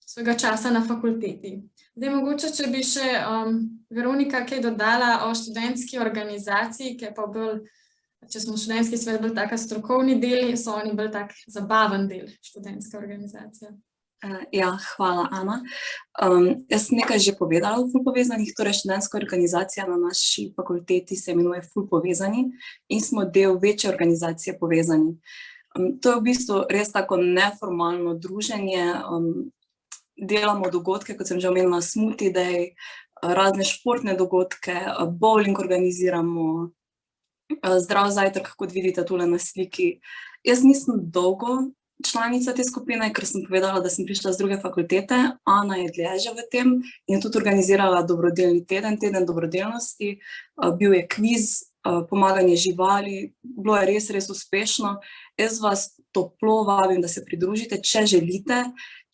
[SPEAKER 4] svojega časa na fakulteti. Zdaj, mogoče, če bi še Veronika kaj dodala o študentski organizaciji, ki je pa bolj, če smo študentski svet bolj taka strokovni del, so oni bolj tak zabaven del študentske organizacije.
[SPEAKER 6] Ja, hvala, Ana. Jaz sem nekaj že povedala o Ful povezanih, torej študentska organizacija na naši fakulteti se imenuje Ful povezani in smo del večje organizacije Povezani. To je v bistvu res tako neformalno druženje, delamo dogodke, kot sem že omenila, Smoothie Day, razne športne dogodke, bowling organiziramo, zdrav zajtrk, kot vidite tule na sliki. Jaz nisem dolgo članica te skupine, ker sem povedala, da sem prišla z druge fakultete, Ana je dlje že v tem in je tudi organizirala dobrodelni teden dobrodelnosti, bil je kviz, pomaganje živali, bilo je res uspešno. Jaz vas toplo vabim, da se pridružite, če želite.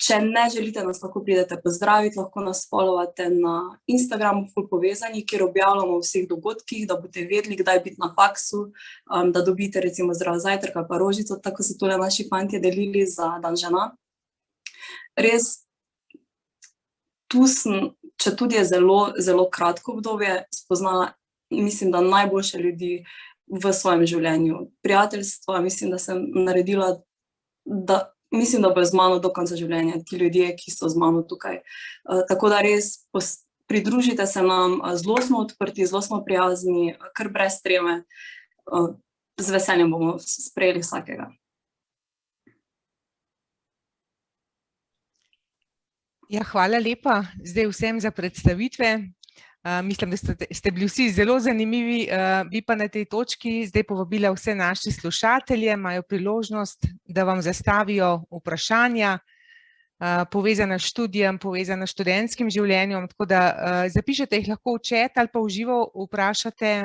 [SPEAKER 6] Če ne želite, nas lahko pridete pozdraviti, lahko nas followate na Instagramu Ful povezani, kjer objavljamo o vseh dogodkih, da boste vedeli, kdaj biti na faksu, da dobite recimo zdrav zajtrk ali pa rožico, tako so tole naši fantje delili za dan žena. Res, tu sem, če tudi je zelo kratko obdobje, spoznala, mislim, da najboljše ljudi v svojem življenju. Prijateljstva, mislim, da sem naredila, mislim, da bojo z mano do konca življenja, ti ljudje, ki so z mano tukaj. Tako da res pridružite se nam, zelo smo odprti, zelo smo prijazni, kar brez treme. Z veseljem bomo sprejeli vsakega.
[SPEAKER 1] Ja, hvala lepa zdaj vsem za predstavitve. Mislim, da ste bili vsi zelo zanimivi, bi pa na tej točki zdaj povabila vse naše slušatelje, imajo priložnost, da vam zastavijo vprašanja, povezana s študijem, povezana s študentskim življenjem, tako da zapišete jih lahko v chat ali pa v živo vprašate.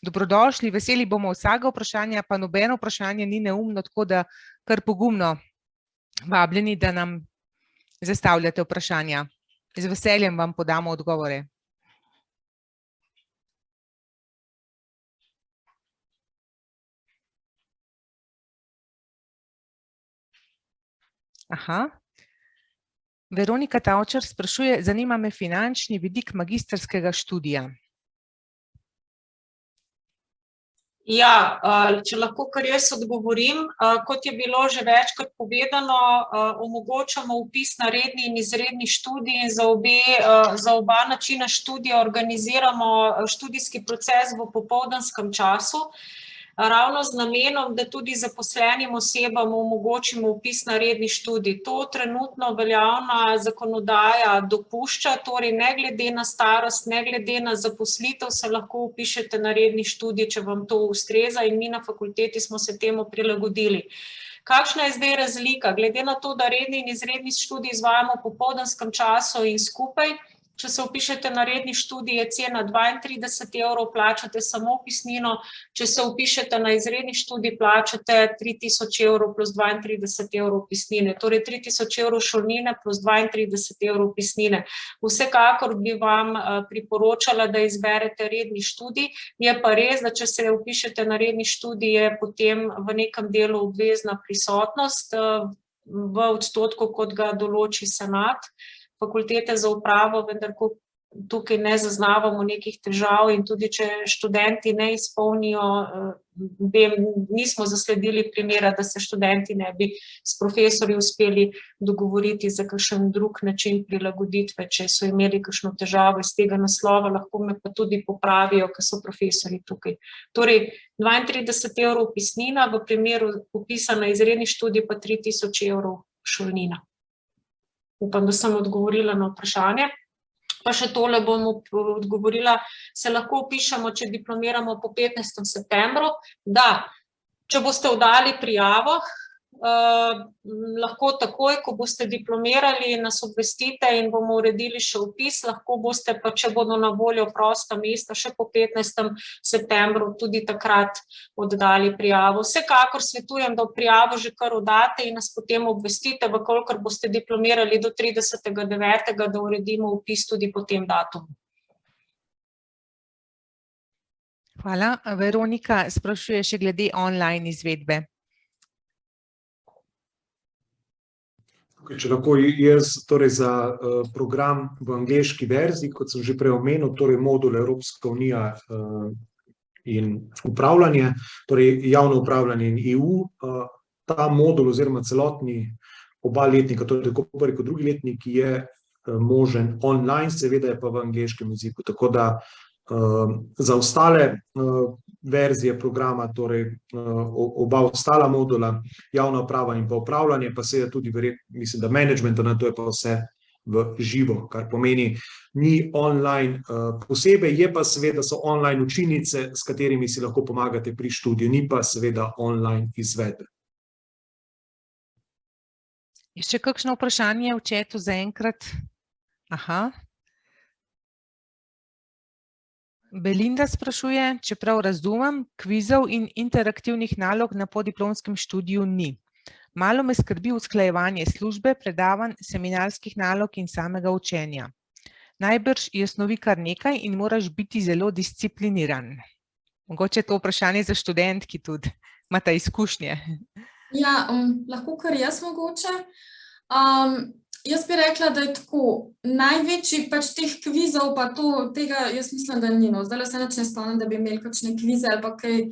[SPEAKER 1] Dobrodošli, veseli bomo vsega vprašanja, pa nobeno vprašanje ni neumno, tako da kar pogumno vabljeni, da nam zastavljate vprašanja. Z veseljem vam podamo odgovore. Aha. Veronika Tavčar sprašuje, zanima me finančni vidik magistrskega študija.
[SPEAKER 7] Ja, če lahko kar jaz odgovorim, kot je bilo že večkrat povedano, omogočamo vpis na redni in izredni študij in za oba načina študija organiziramo študijski proces v popoldanskem času, ravno z namenom, da tudi zaposlenim osebam omogočimo vpis na redni študij. To trenutno veljavna zakonodaja dopušča, torej ne glede na starost, ne glede na zaposlitev se lahko vpišete na redni študij, če vam to ustreza, in mi na fakulteti smo se temu prilagodili. Kakšna je zdaj razlika? Glede na to, da redni in izredni študij izvajamo v popoldanskem času in skupaj, če se vpišete na redni študij, je cena 32 €, plačate samo vpisnino, če se vpišete na izredni študij, plačate 3000 € plus 32 € vpisnine, torej 3000 € šolnine plus 32 € vpisnine. Vsekakor bi vam priporočala, da izberete redni študij, je pa res, da če se vpišete na redni študij, je potem v nekem delu obvezna prisotnost v odstotku, kot ga določi senat fakultete za upravo, vendar tukaj ne zaznavamo nekih težav in tudi če študenti ne izpolnijo, nismo zasledili primera, da se študenti ne bi s profesorji uspeli dogovoriti za kakšen drug način prilagoditve, če so imeli kakšno težavo iz tega naslova, lahko me pa tudi popravijo, ker so profesorji tukaj. Torej, 32 € vpisnina, v primeru vpisa na izredni študij pa 3000 € šolnina. Upam, da sem odgovorila na vprašanje. Pa še tole bom odgovorila, se lahko vpišemo, če diplomiramo po 15. septembru. Da, če boste oddali prijavo, lahko takoj, ko boste diplomirali, nas obvestite in bomo uredili še vpis, lahko boste pa, če bodo na voljo prosta mesta, še po 15. septembru tudi takrat oddali prijavo. Vsekakor svetujem, da prijavo že kar oddate in nas potem obvestite, kolikor boste diplomirali do 30.9., da uredimo vpis tudi po tem datumu.
[SPEAKER 1] Hvala. Veronika sprašuje še glede online izvedbe.
[SPEAKER 3] Če lahko jaz, torej za program v angleški verziji, kot sem že prej omenil, torej modul Evropska unija in upravljanje, torej javno upravljanje in EU, ta modul oziroma celotni oba letnika, torej tako prvi kot drugi letnik, je možen online, seveda je pa v angleškem jeziku, tako da za ostale verzije programa, torej oba ostala modula, javna uprava in pa upravljanje, pa seveda tudi mislim, da management, na to je pa vse v živo, kar pomeni, ni online posebej, je pa seveda so online učilnice, s katerimi si lahko pomagate pri študiju, ni pa seveda online izvedbe.
[SPEAKER 1] Je še kakšno vprašanje v chatu zaenkrat? Aha. Belinda sprašuje, čeprav razumem, kvizov in interaktivnih nalog na podiplomskem študiju ni. Malo me skrbi usklajevanje službe, predavanj, seminarskih nalog in samega učenja. Najbrž je snovi kar nekaj in moraš biti zelo discipliniran. Mogoče je to vprašanje za študentki tudi, imata izkušnje.
[SPEAKER 4] Ja, lahko kar jaz mogoče. Jaz bi rekla, da je tako, največji pač teh kvizov, pa tega jaz mislim, da ni. Zdaj se nič ne spomnim, da bi imeli kakšne kvize ali pa kaj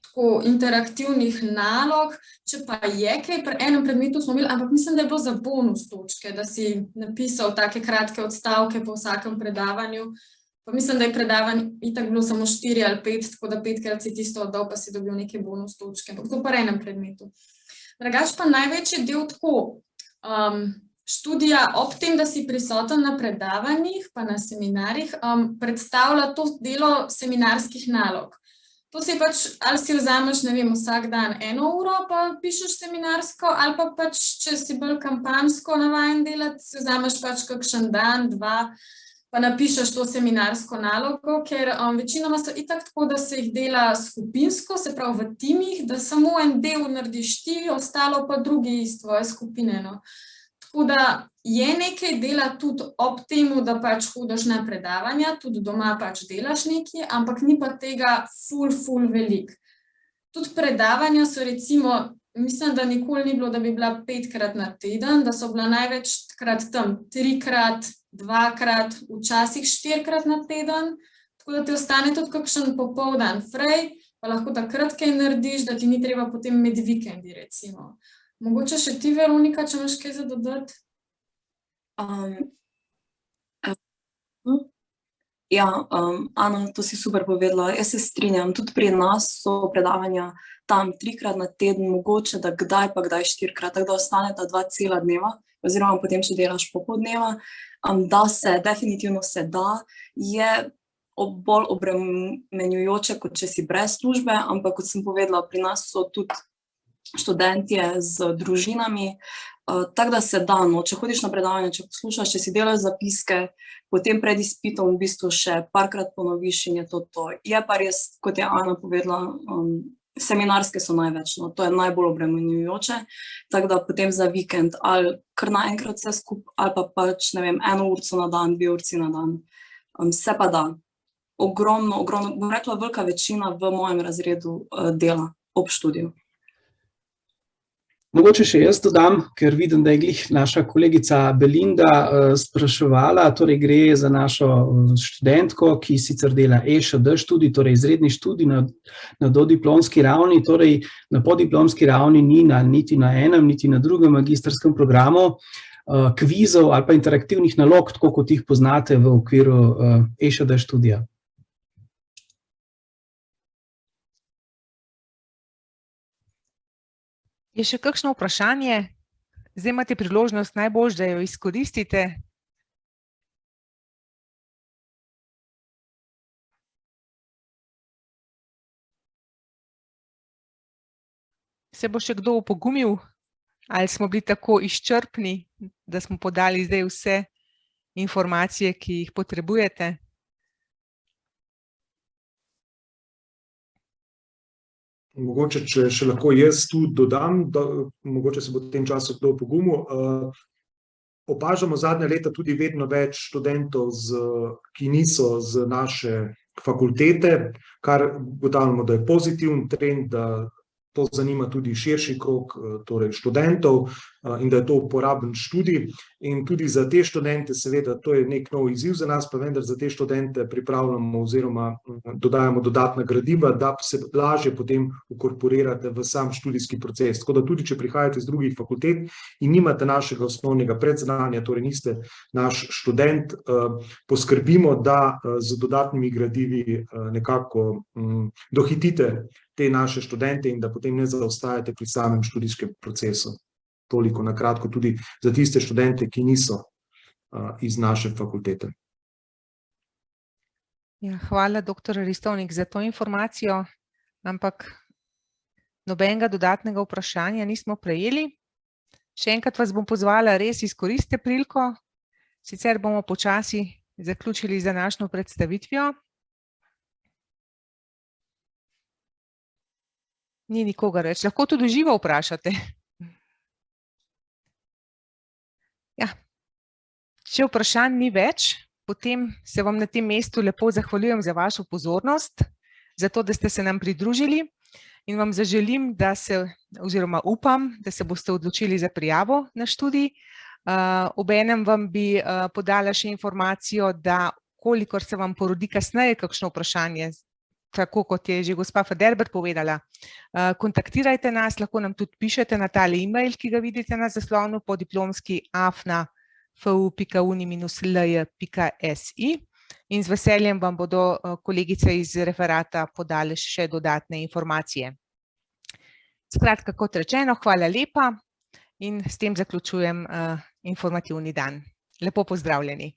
[SPEAKER 4] tako interaktivnih nalog. Če pa je kaj, pri enem predmetu smo imeli, ampak mislim, da je bilo za bonus točke, da si napisal take kratke odstavke po vsakem predavanju. Pa mislim, da je predavanje itak bilo samo 4 ali 5, tako da 5-krat si tisto oddal, pa si dobil neke bonus točke. To pri enem predmetu. Drugače pa največji del tako, študija ob tem, da si prisoten na predavanjih pa na seminarjih, predstavlja to delo seminarskih nalog. To si pač, ali si vzameš, ne vem, vsak dan 1 uro pa pišeš seminarsko, ali pa pač, če si bolj kampanjsko navajen delati, si vzameš pač kakšen dan, 2, pa napišeš to seminarsko nalogo, ker večinoma so itak tako, da se jih dela skupinsko, se pravi v timih, da samo en del narediš ti, ostalo pa drugi iz tvoje skupine, no. Tako da je nekaj dela tudi ob temu, da pač hodiš na predavanja, tudi doma pač delaš nekaj, ampak ni pa tega ful velik. Tudi predavanja so recimo, mislim, da nikoli ni bilo, da bi bila 5-krat na teden, da so bila največkrat tam 3-krat, 2-krat, včasih 4-krat na teden, tako da ti ostane tudi kakšen popoldan frej, pa lahko takrat kaj narediš, da ti ni treba potem med vikendi, recimo. Mogoče še ti, Veronika, če imaš kaj za dodati?
[SPEAKER 6] Ana, to si super povedala. Jaz se strinjam, tudi pri nas so predavanja tam 3-krat na teden, mogoče da kdaj pa kdaj 4-krat, tako da ostaneta 2 cela dneva, oziroma potem, če delaš popoldneva, da se, definitivno se da, je bolj obremenjujoče, kot če si brez službe, ampak kot sem povedala, pri nas so tudi študentje z družinami, tako da se da, no, če hodiš na predavanje, če poslušaš, če si delaš zapiske, potem pred izpitom v bistvu še parkrat ponoviš in je to. Je pa res, kot je Ana povedala, seminarske so največ, no, to je najbolj obremenjujoče, tako da potem za vikend ali kar naenkrat vse skupaj, ali pa pač, ne vem, 1 urco na dan, 2 urci na dan, se pa da. Ogromno, bom rekla, velika večina v mojem razredu dela ob študiju.
[SPEAKER 2] Mogoče še jaz dodam, ker vidim, da je glih naša kolegica Belinda spraševala, torej gre za našo študentko, ki sicer dela EŠD študij, torej izredni študij na dodiplomski ravni, torej na podiplomski ravni ni niti na enem, niti na drugem magistrskem programu kvizov ali pa interaktivnih nalog, tako kot jih poznate v okviru EŠD študija.
[SPEAKER 1] Je še kakšno vprašanje? Zdaj imate priložnost najbolj, da jo izkoristite. Se bo še kdo opogumil? Ali smo bili tako izčrpni, da smo podali zdaj vse informacije, ki jih potrebujete?
[SPEAKER 3] Mogoče, če še lahko jaz tu dodam, mogoče se bo v tem času kdo opogumil. Opažamo zadnja leta tudi vedno več študentov, ki niso z naše fakultete, kar ugotavljamo, da je pozitiven trend, da to zanima tudi širši krog torej študentov in da je to uporaben študij. In tudi za te študente, seveda, to je nek nov izziv za nas, pa vendar za te študente pripravljamo oziroma dodajamo dodatna gradiva, da se lažje potem ukorporirate v sam študijski proces. Tako da tudi, če prihajate iz drugih fakultet in nimate našega osnovnega predznanja, torej niste naš študent, poskrbimo, da z dodatnimi gradivi nekako dohitite te naše študente in da potem ne zaostajate pri samem študijskem procesu. Toliko na kratko tudi za tiste študente, ki niso iz naše fakultete.
[SPEAKER 1] Ja, hvala, dr. Ristovnik, za to informacijo, ampak nobenega dodatnega vprašanja nismo prejeli. Še enkrat vas bom pozvala, res izkoristite priliko, sicer bomo počasi zaključili z današnjo predstavitvijo. Ni nikogar več, lahko tudi živo vprašate. Ja, če vprašanj ni več, potem se vam na tem mestu lepo zahvaljujem za vašo pozornost, za to, da ste se nam pridružili in vam zaželim, oziroma upam, da se boste odločili za prijavo na študij. Obenem vam bi podala še informacijo, da kolikor se vam porodi kasneje kakšno vprašanje, tako kot je že gospa Faderber povedala, kontaktirajte nas, lahko nam tudi pišete na tale e-mail, ki ga vidite na zaslonu podiplomski afna.fu.uni-lj.si in z veseljem vam bodo kolegice iz referata podale še dodatne informacije. Skratka, kot rečeno, hvala lepa in s tem zaključujem informativni dan. Lepo pozdravljeni.